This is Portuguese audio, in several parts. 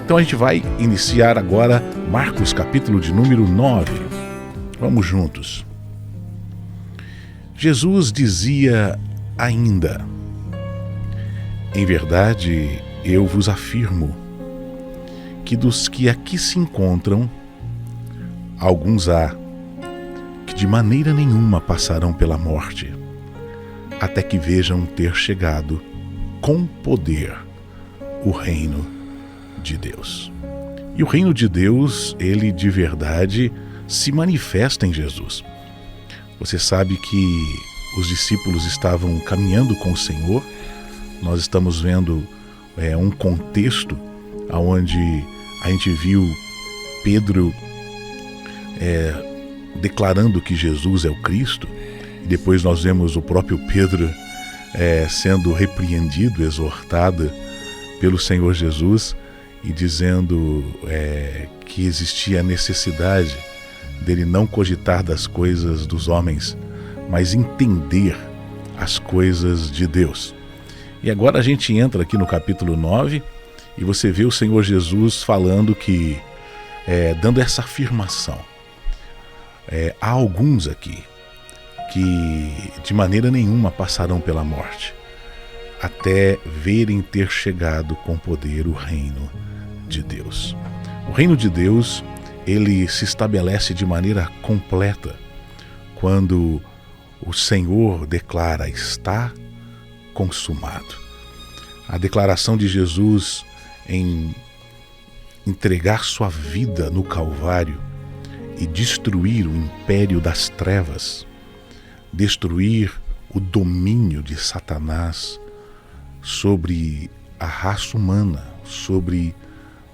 Então a gente vai iniciar agora Marcos capítulo de número 9. Vamos juntos. Jesus dizia ainda: em verdade, eu vos afirmo que dos que aqui se encontram, alguns há que de maneira nenhuma passarão pela morte, até que vejam ter chegado com poder o reino de Deus. E o reino de Deus, ele de verdade se manifesta em Jesus. Você sabe que os discípulos estavam caminhando com o Senhor. Nós estamos vendo um contexto onde a gente viu Pedro declarando que Jesus é o Cristo. E depois nós vemos o próprio Pedro sendo repreendido, exortado pelo Senhor Jesus e dizendo que existia a necessidade dele não cogitar das coisas dos homens, mas entender as coisas de Deus. E agora a gente entra aqui no capítulo 9 e você vê o Senhor Jesus falando que, dando essa afirmação, há alguns aqui que de maneira nenhuma passarão pela morte, até verem ter chegado com poder o reino de Deus. O reino de Deus, ele se estabelece de maneira completa quando o Senhor declara: está consumado. A declaração de Jesus em entregar sua vida no Calvário e destruir o império das trevas, destruir o domínio de Satanás sobre a raça humana, sobre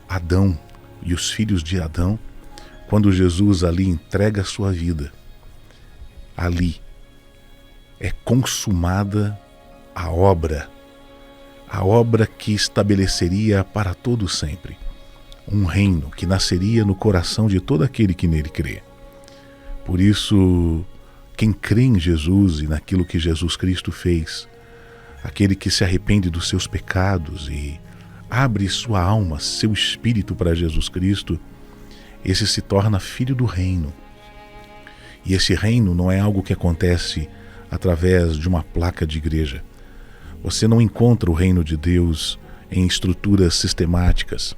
Adão e os filhos de Adão. Quando Jesus ali entrega a sua vida, ali é consumada a obra que estabeleceria para todo sempre um reino que nasceria no coração de todo aquele que nele crê. Por isso, quem crê em Jesus e naquilo que Jesus Cristo fez, aquele que se arrepende dos seus pecados e abre sua alma, seu espírito para Jesus Cristo, esse se torna filho do reino. E esse reino não é algo que acontece através de uma placa de igreja. Você não encontra o reino de Deus em estruturas sistemáticas.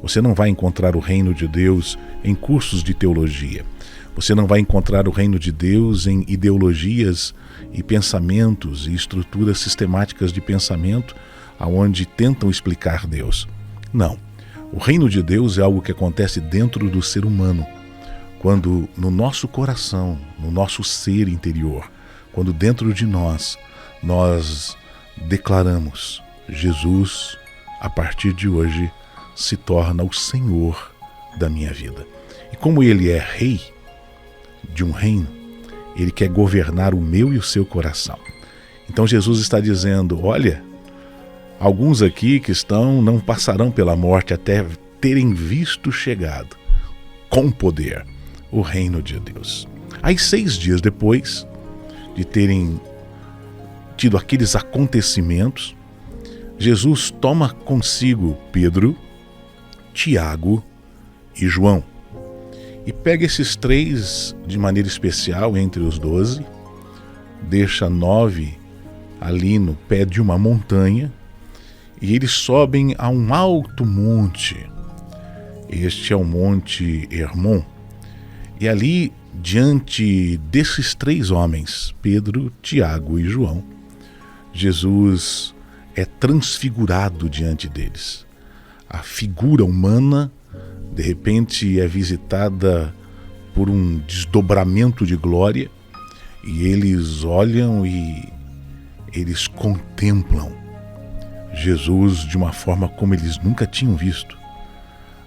Você não vai encontrar o reino de Deus em cursos de teologia. Você não vai encontrar o reino de Deus em ideologias e pensamentos e estruturas sistemáticas de pensamento aonde tentam explicar Deus. Não. O reino de Deus é algo que acontece dentro do ser humano, quando no nosso coração, no nosso ser interior, quando dentro de nós declaramos: Jesus, a partir de hoje, se torna o Senhor da minha vida. E como Ele é rei de um reino, Ele quer governar o meu e o seu coração. Então Jesus está dizendo: olha, alguns aqui que não passarão pela morte até terem visto chegado com poder o reino de Deus. Aí 6 dias depois de terem tido aqueles acontecimentos, Jesus toma consigo Pedro, Tiago e João e pega esses 3 de maneira especial entre os 12, deixa 9 ali no pé de uma montanha e eles sobem a um alto monte. Este é o Monte Hermon. E ali, diante desses 3 homens, Pedro, Tiago e João, Jesus é transfigurado diante deles. A figura humana, de repente, é visitada por um desdobramento de glória e eles olham e eles contemplam Jesus de uma forma como eles nunca tinham visto.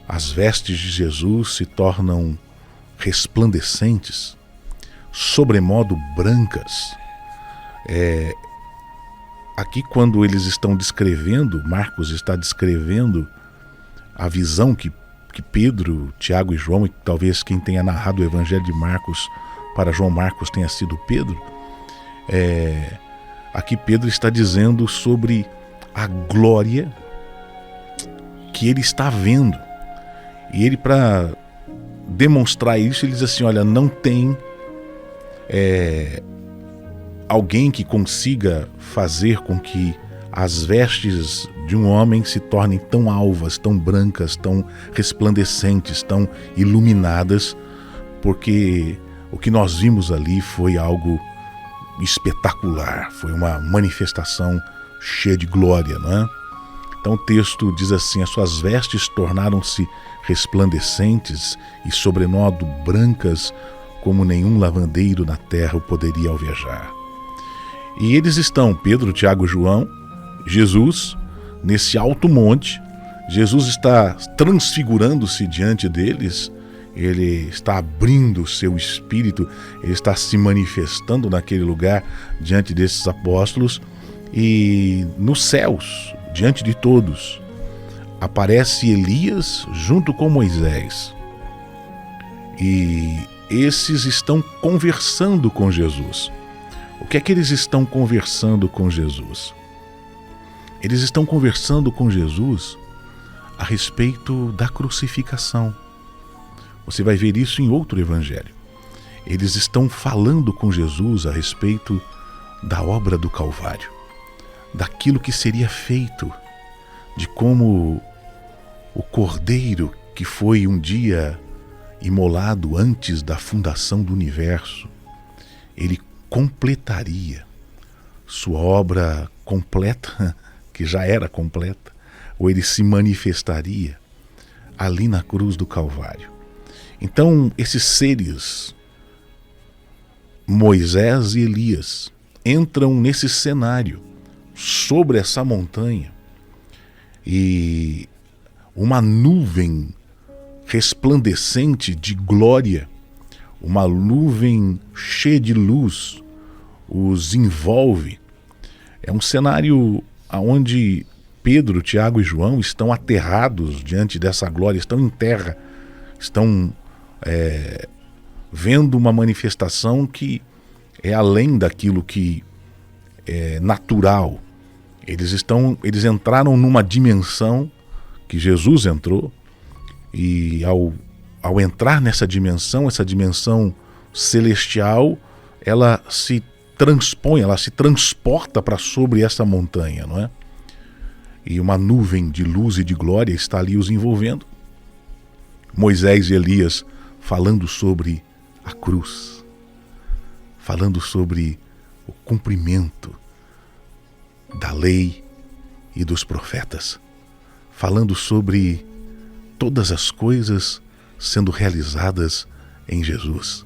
As vestes de Jesus se tornam resplandecentes, sobremodo brancas. Aqui, quando eles estão descrevendo, Marcos está descrevendo a visão que Pedro, Tiago e João, e talvez quem tenha narrado o Evangelho de Marcos para João Marcos tenha sido Pedro. Aqui Pedro está dizendo sobre a glória que ele está vendo E ele, para demonstrar isso, ele diz assim: olha, não tem alguém que consiga fazer com que as vestes de um homem se tornem tão alvas, tão brancas, tão resplandecentes, tão iluminadas, porque o que nós vimos ali foi algo espetacular, foi uma manifestação cheia de glória, não é? Então o texto diz assim: as suas vestes tornaram-se resplandecentes e sobremodo brancas, como nenhum lavandeiro na terra o poderia alvejar. E eles estão, Pedro, Tiago e João, Jesus, nesse alto monte. Jesus está transfigurando-se diante deles, ele está abrindo o seu espírito, ele está se manifestando naquele lugar diante desses apóstolos. E nos céus, diante de todos, aparece Elias junto com Moisés. E esses estão conversando com Jesus. O que é que eles estão conversando com Jesus? Eles estão conversando com Jesus a respeito da crucificação. Você vai ver isso em outro evangelho. Eles estão falando com Jesus a respeito da obra do Calvário, daquilo que seria feito, de como o Cordeiro que foi um dia imolado antes da fundação do universo, ele completaria sua obra completa, que já era completa, ou ele se manifestaria ali na cruz do Calvário. Então, esses seres, Moisés e Elias, entram nesse cenário, sobre essa montanha, e uma nuvem resplandecente de glória, uma nuvem cheia de luz os envolve. É um cenário onde Pedro, Tiago e João estão aterrados diante dessa glória, estão em terra, estão vendo uma manifestação que é além daquilo que é natural. Eles entraram numa dimensão que Jesus entrou, e ao entrar nessa dimensão, essa dimensão celestial, ela se transpõe, ela se transporta para sobre essa montanha, não é? E uma nuvem de luz e de glória está ali os envolvendo. Moisés e Elias falando sobre a cruz, falando sobre o cumprimento da lei e dos profetas, falando sobre todas as coisas sendo realizadas em Jesus,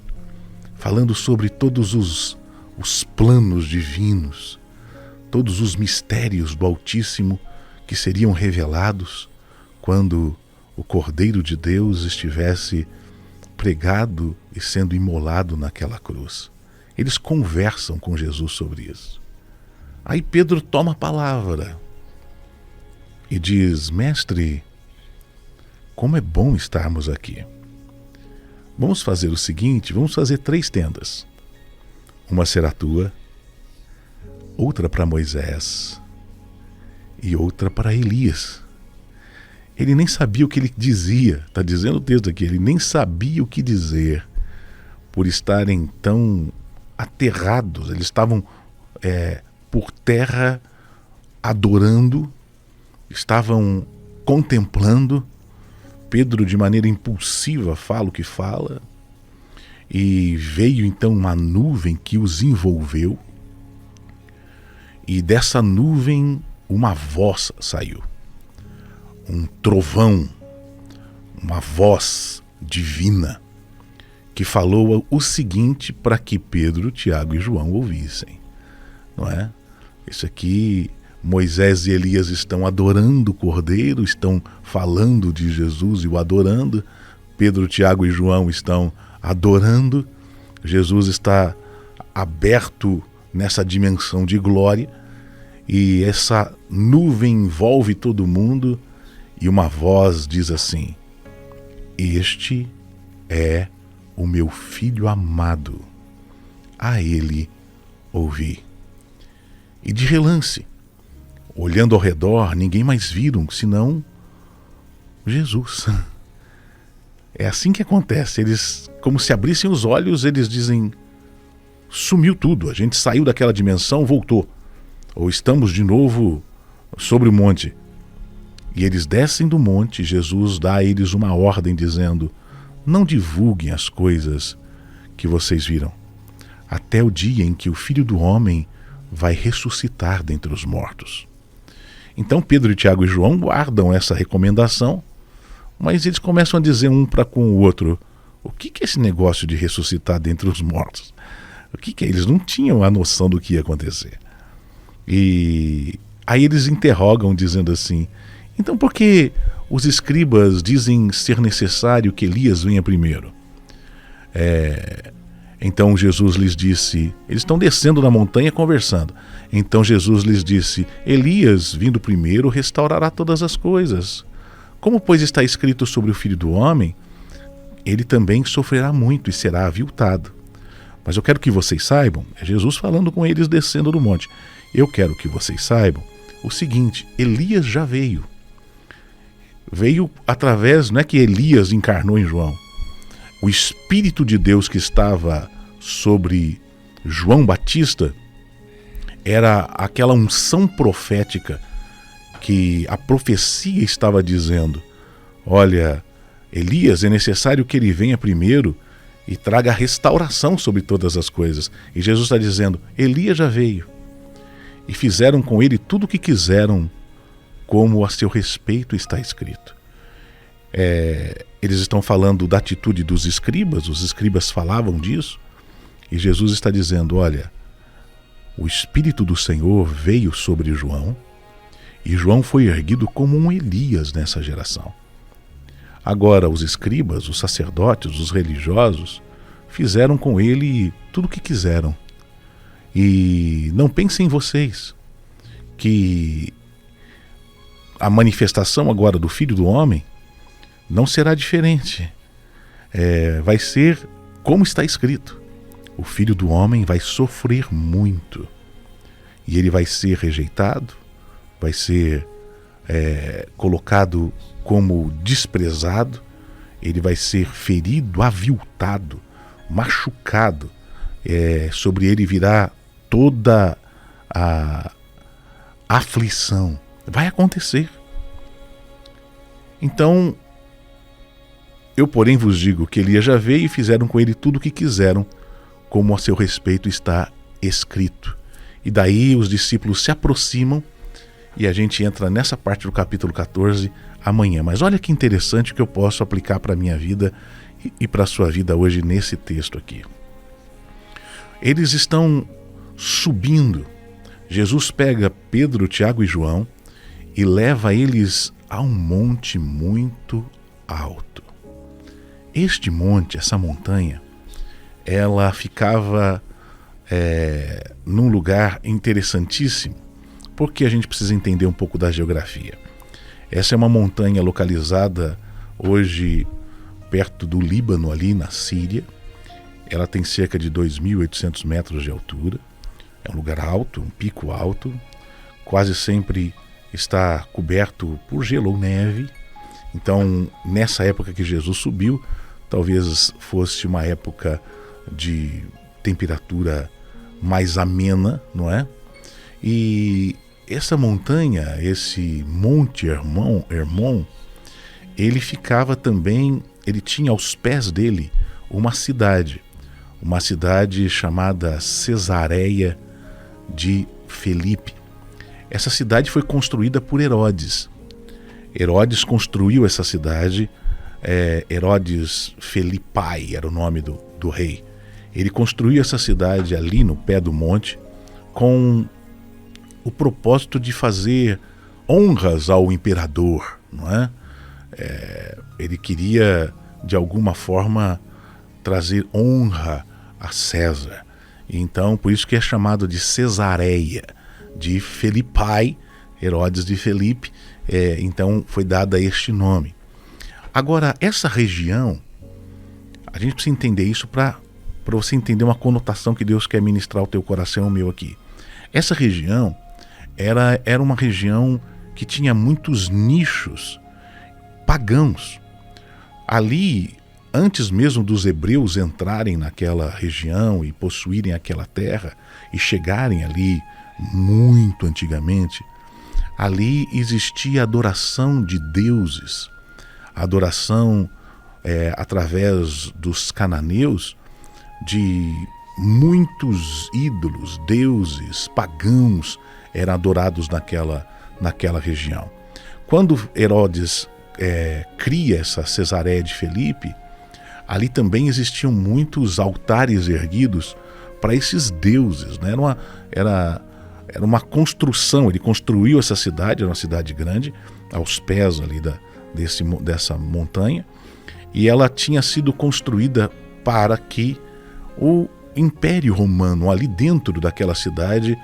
falando sobre todos os planos divinos, todos os mistérios do Altíssimo que seriam revelados quando o Cordeiro de Deus estivesse pregado e sendo imolado naquela cruz. Eles conversam com Jesus sobre isso. Aí Pedro toma a palavra e diz: mestre, como é bom estarmos aqui. Vamos fazer o seguinte, vamos fazer 3 tendas. Uma será tua, outra para Moisés e outra para Elias. Ele nem sabia o que ele dizia, está dizendo o texto aqui, ele nem sabia o que dizer, por estarem tão aterrados. Eles estavam por terra adorando, estavam contemplando. Pedro, de maneira impulsiva, fala o que fala, e veio então uma nuvem que os envolveu, e dessa nuvem uma voz saiu, um trovão, uma voz divina, que falou o seguinte para que Pedro, Tiago e João ouvissem, não é? Isso aqui, Moisés e Elias estão adorando o Cordeiro, estão falando de Jesus e o adorando. Pedro, Tiago e João estão adorando. Jesus está aberto nessa dimensão de glória, e essa nuvem envolve todo mundo, e uma voz diz assim: este é o meu filho amado, a ele ouvi. E de relance, olhando ao redor, ninguém mais viram senão Jesus. É assim que acontece. Eles, como se abrissem os olhos, eles dizem: sumiu tudo, a gente saiu daquela dimensão, voltou. Ou estamos de novo sobre o monte. E eles descem do monte, Jesus dá a eles uma ordem dizendo: não divulguem as coisas que vocês viram, até o dia em que o Filho do Homem vai ressuscitar dentre os mortos. Então Pedro, Tiago e João guardam essa recomendação, mas eles começam a dizer um para com o outro: o que é esse negócio de ressuscitar dentre os mortos? O que é? Eles não tinham a noção do que ia acontecer. E aí eles interrogam dizendo assim: então por que os escribas dizem ser necessário que Elias venha primeiro? Então Jesus lhes disse, eles estão descendo da montanha conversando. Então Jesus lhes disse: Elias, vindo primeiro, restaurará todas as coisas. Como, pois, está escrito sobre o Filho do Homem, ele também sofrerá muito e será aviltado. Mas eu quero que vocês saibam, é Jesus falando com eles descendo do monte, eu quero que vocês saibam o seguinte: Elias já veio. Veio através, não é que Elias encarnou em João. O Espírito de Deus que estava sobre João Batista era aquela unção profética que a profecia estava dizendo: olha, Elias, é necessário que ele venha primeiro e traga a restauração sobre todas as coisas. E Jesus está dizendo: Elias já veio. E fizeram com ele tudo o que quiseram, como a seu respeito está escrito. Eles estão falando da atitude dos escribas, os escribas falavam disso, e Jesus está dizendo: olha, o Espírito do Senhor veio sobre João, e João foi erguido como um Elias nessa geração. Agora os escribas, os sacerdotes, os religiosos, fizeram com ele tudo o que quiseram. E não pensem vocês que a manifestação agora do Filho do Homem não será diferente. Vai ser como está escrito: o Filho do Homem vai sofrer muito, e ele vai ser rejeitado, vai ser colocado como desprezado, ele vai ser ferido, aviltado, machucado, sobre ele virá toda a aflição. Vai acontecer. Então, eu, porém, vos digo que Elias já veio e fizeram com ele tudo o que quiseram, como a seu respeito está escrito. E daí os discípulos se aproximam e a gente entra nessa parte do capítulo 14 amanhã. Mas olha que interessante que eu posso aplicar para a minha vida e para a sua vida hoje nesse texto aqui. Eles estão subindo. Jesus pega Pedro, Tiago e João e leva eles a um monte muito alto. Este monte, essa montanha, ela ficava num lugar interessantíssimo, porque a gente precisa entender um pouco da geografia. Essa é uma montanha localizada hoje perto do Líbano, ali na Síria. Ela tem cerca de 2.800 metros de altura. É um lugar alto, um pico alto. Quase sempre está coberto por gelo ou neve. Então, nessa época que Jesus subiu, talvez fosse uma época de temperatura mais amena, não é? E essa montanha, esse Monte Hermon, ele ficava também, ele tinha aos pés dele uma cidade chamada Cesareia de Filipe. Essa cidade foi construída por Herodes. Herodes construiu essa cidade, Herodes Filipai era o nome do rei. Ele construiu essa cidade ali no pé do monte com o propósito de fazer honras ao imperador, não é? Ele queria, de alguma forma, trazer honra a César. Então, por isso que é chamado de Cesareia de Filipai, Herodes de Filipe, então foi dada este nome. Agora, essa região, a gente precisa entender isso para você entender uma conotação que Deus quer ministrar ao teu coração e ao meu aqui. Essa região era uma região que tinha muitos nichos pagãos. Ali antes mesmo dos hebreus entrarem naquela região e possuírem aquela terra e chegarem ali muito antigamente, ali existia adoração de deuses, adoração através dos cananeus de muitos ídolos, deuses, pagãos eram adorados naquela região. Quando Herodes cria essa Cesareia de Filipe, ali também existiam muitos altares erguidos para esses deuses, né? Era uma construção, ele construiu essa cidade, era uma cidade grande, aos pés ali dessa montanha, e ela tinha sido construída para que o Império Romano, ali dentro daquela cidade,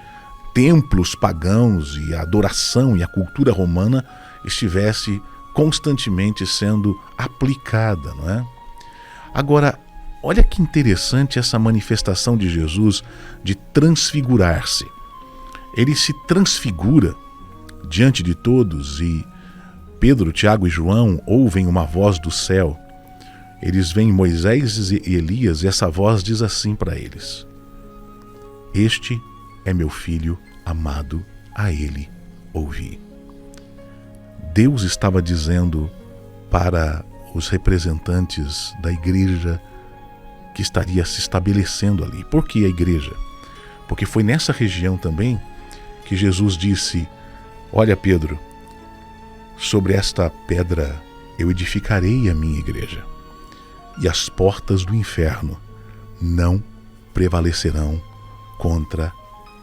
templos pagãos e a adoração e a cultura romana estivesse constantemente sendo aplicada, não é? Agora, olha que interessante essa manifestação de Jesus de transfigurar-se. Ele se transfigura diante de todos e Pedro, Tiago e João ouvem uma voz do céu. Eles veem Moisés e Elias e essa voz diz assim para eles: "Este é meu filho amado, a ele ouvi." Deus estava dizendo para os representantes da igreja que estaria se estabelecendo ali. Por que a igreja? Porque foi nessa região também que Jesus disse: "Olha, Pedro, sobre esta pedra eu edificarei a minha igreja, e as portas do inferno não prevalecerão contra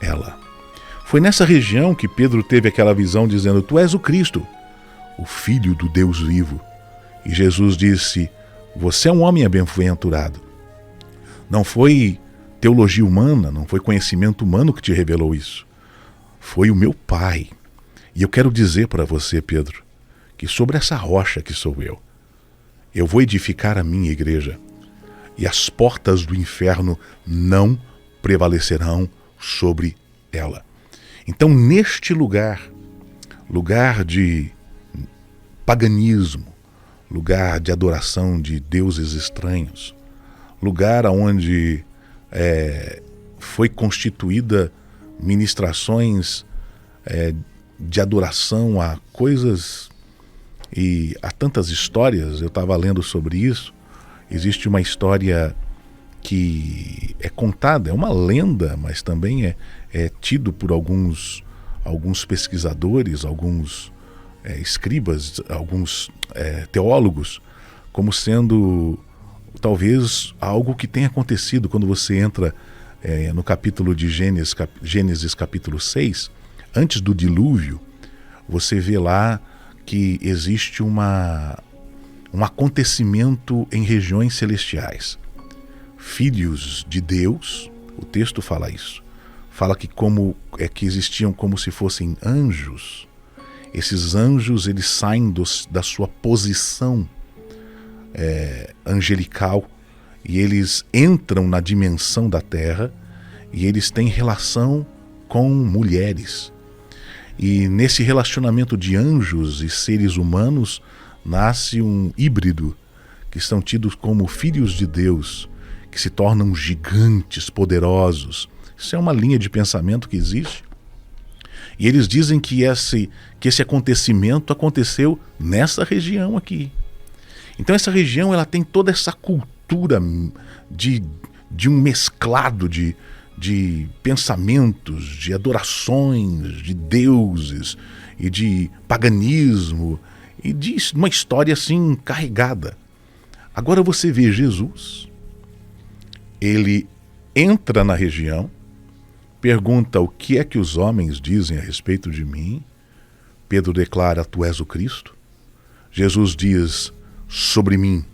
ela." Foi nessa região que Pedro teve aquela visão dizendo: "Tu és o Cristo, o Filho do Deus vivo." E Jesus disse: "Você é um homem bem-aventurado." Não foi teologia humana, não foi conhecimento humano que te revelou isso. Foi o meu Pai. E eu quero dizer para você, Pedro, que sobre essa rocha que sou eu vou edificar a minha igreja, e as portas do inferno não prevalecerão sobre ela. Então, neste lugar de paganismo, lugar de adoração de deuses estranhos, lugar onde foi constituída ministrações de adoração a coisas e a tantas histórias. Eu estava lendo sobre isso. Existe uma história que é contada, é uma lenda, mas também é tido por alguns pesquisadores, alguns escribas, alguns teólogos, como sendo talvez algo que tenha acontecido quando você entra no capítulo de Gênesis capítulo 6, antes do dilúvio. Você vê lá que existe um acontecimento em regiões celestiais. Filhos de Deus, o texto fala isso. Fala que que existiam como se fossem anjos. Esses anjos, eles saem da sua posição angelical e eles entram na dimensão da terra e eles têm relação com mulheres. E nesse relacionamento de anjos e seres humanos nasce um híbrido, que são tidos como filhos de Deus, que se tornam gigantes, poderosos. Isso é uma linha de pensamento que existe. E eles dizem que esse acontecimento aconteceu nessa região aqui. Então essa região ela tem toda essa cultura de um mesclado de pensamentos, de adorações, de deuses e de paganismo e de uma história assim carregada. Agora você vê Jesus, ele entra na região, pergunta o que é que os homens dizem a respeito de mim. Pedro declara: "Tu és o Cristo." Jesus diz: "Sobre mim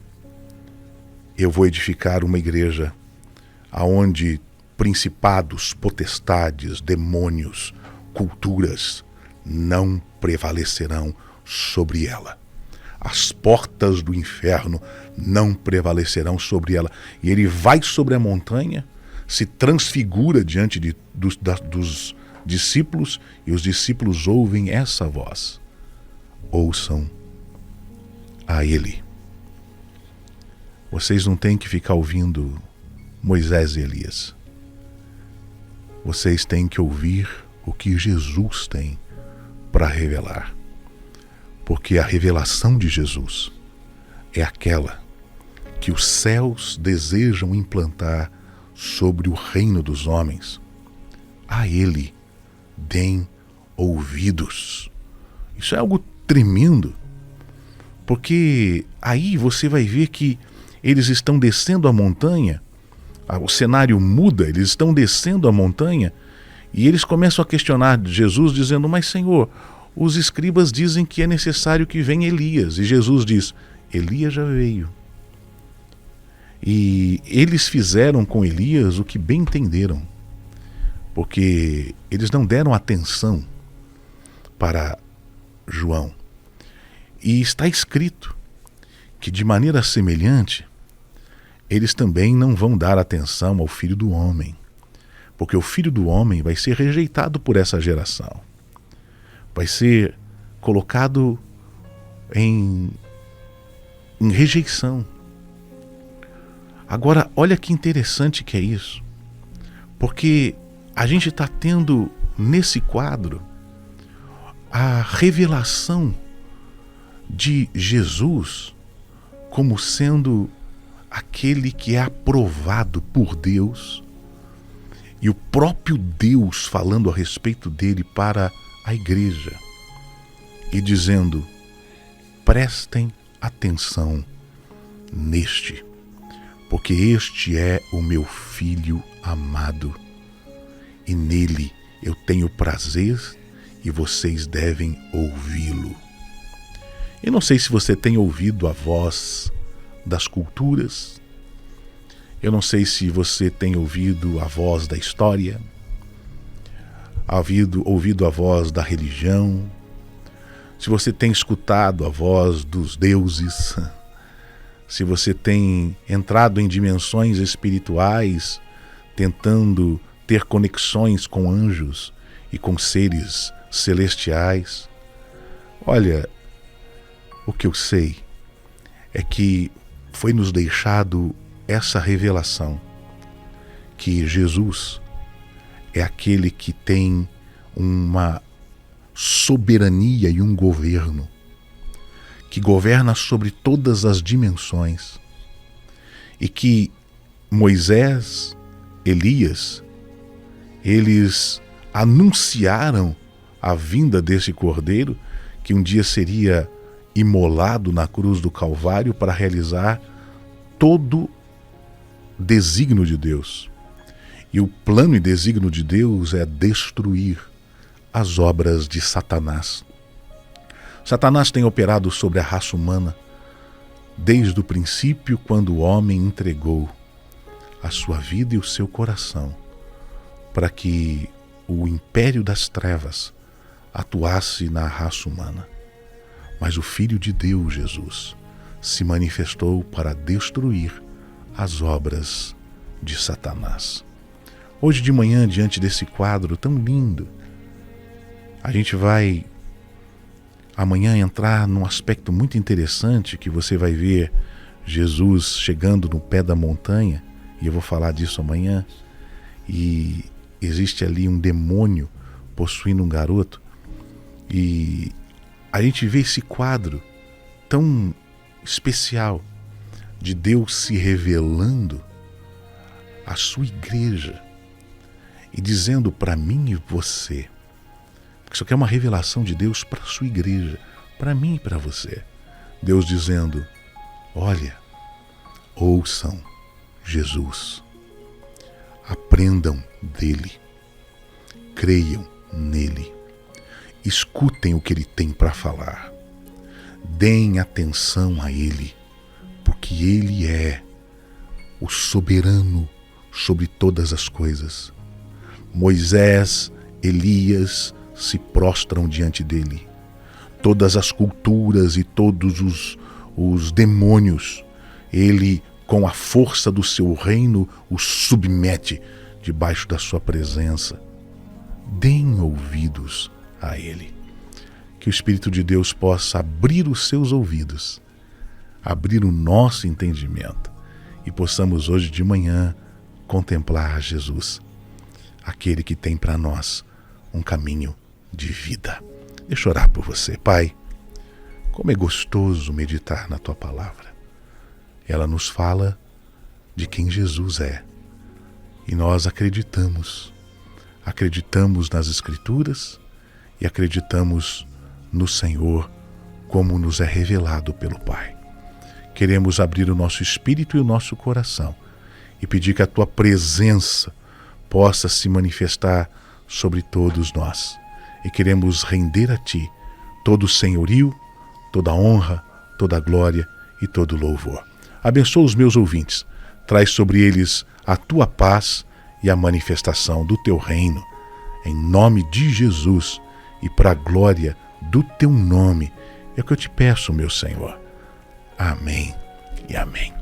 eu vou edificar uma igreja aonde principados, potestades, demônios, culturas não prevalecerão sobre ela. As portas do inferno não prevalecerão sobre ela." E ele vai sobre a montanha, se transfigura diante dos discípulos, e os discípulos ouvem essa voz: "Ouçam a ele." Vocês não têm que ficar ouvindo Moisés e Elias. Vocês têm que ouvir o que Jesus tem para revelar. Porque a revelação de Jesus é aquela que os céus desejam implantar sobre o reino dos homens. A Ele deem ouvidos. Isso é algo tremendo, porque aí você vai ver que eles estão descendo a montanha, o cenário muda, eles estão descendo a montanha e eles começam a questionar Jesus, dizendo: mas Senhor, os escribas dizem que é necessário que venha Elias. E Jesus diz: Elias já veio. E eles fizeram com Elias o que bem entenderam, porque eles não deram atenção para João. E está escrito que de maneira semelhante eles também não vão dar atenção ao Filho do Homem, porque o Filho do Homem vai ser rejeitado por essa geração, vai ser colocado em rejeição. Agora, olha que interessante que é isso, porque a gente está tendo nesse quadro a revelação de Jesus como sendo aquele que é aprovado por Deus, e o próprio Deus falando a respeito dele para a igreja e dizendo: prestem atenção neste, porque este é o meu filho amado, e nele eu tenho prazer e vocês devem ouvi-lo. Eu não sei se você tem ouvido a voz das culturas, eu não sei se você tem ouvido a voz da história, ouvido a voz da religião, se você tem escutado a voz dos deuses, se você tem entrado em dimensões espirituais tentando ter conexões com anjos e com seres celestiais. Olha, o que eu sei é que foi nos deixado essa revelação, que Jesus é aquele que tem uma soberania e um governo, que governa sobre todas as dimensões, e que Moisés, Elias, eles anunciaram a vinda desse cordeiro, que um dia seria imolado na cruz do Calvário para realizar todo desígnio de Deus. E o plano e desígnio de Deus é destruir as obras de Satanás. Satanás tem operado sobre a raça humana desde o princípio, quando o homem entregou a sua vida e o seu coração para que o império das trevas atuasse na raça humana. Mas o Filho de Deus, Jesus, se manifestou para destruir as obras de Satanás. Hoje de manhã, diante desse quadro tão lindo, a gente vai amanhã entrar num aspecto muito interessante, que você vai ver Jesus chegando no pé da montanha, e eu vou falar disso amanhã, e existe ali um demônio possuindo um garoto, e a gente vê esse quadro tão especial de Deus se revelando à sua igreja e dizendo para mim e você, porque isso aqui é uma revelação de Deus para a sua igreja, para mim e para você. Deus dizendo: olha, ouçam Jesus, aprendam dele, creiam nele, escutem o que ele tem para falar, deem atenção a ele, porque ele é o soberano sobre todas as coisas. Moisés, Elias se prostram diante dele. Todas as culturas e todos os demônios, ele, com a força do seu reino, os submete debaixo da sua presença. Deem ouvidos a ele. Que o Espírito de Deus possa abrir os seus ouvidos, abrir o nosso entendimento e possamos hoje de manhã contemplar Jesus, aquele que tem para nós um caminho de vida. Deixa eu orar por você. Pai, como é gostoso meditar na Tua palavra. Ela nos fala de quem Jesus é. E nós acreditamos nas Escrituras e acreditamos no Senhor como nos é revelado pelo Pai. Queremos abrir o nosso espírito e o nosso coração e pedir que a Tua presença possa se manifestar sobre todos nós. E queremos render a Ti todo o senhorio, toda a honra, toda a glória e todo o louvor. Abençoa os meus ouvintes, traz sobre eles a Tua paz e a manifestação do Teu reino, em nome de Jesus e para a glória do Teu nome. É o que eu te peço, meu Senhor. Amém e amém.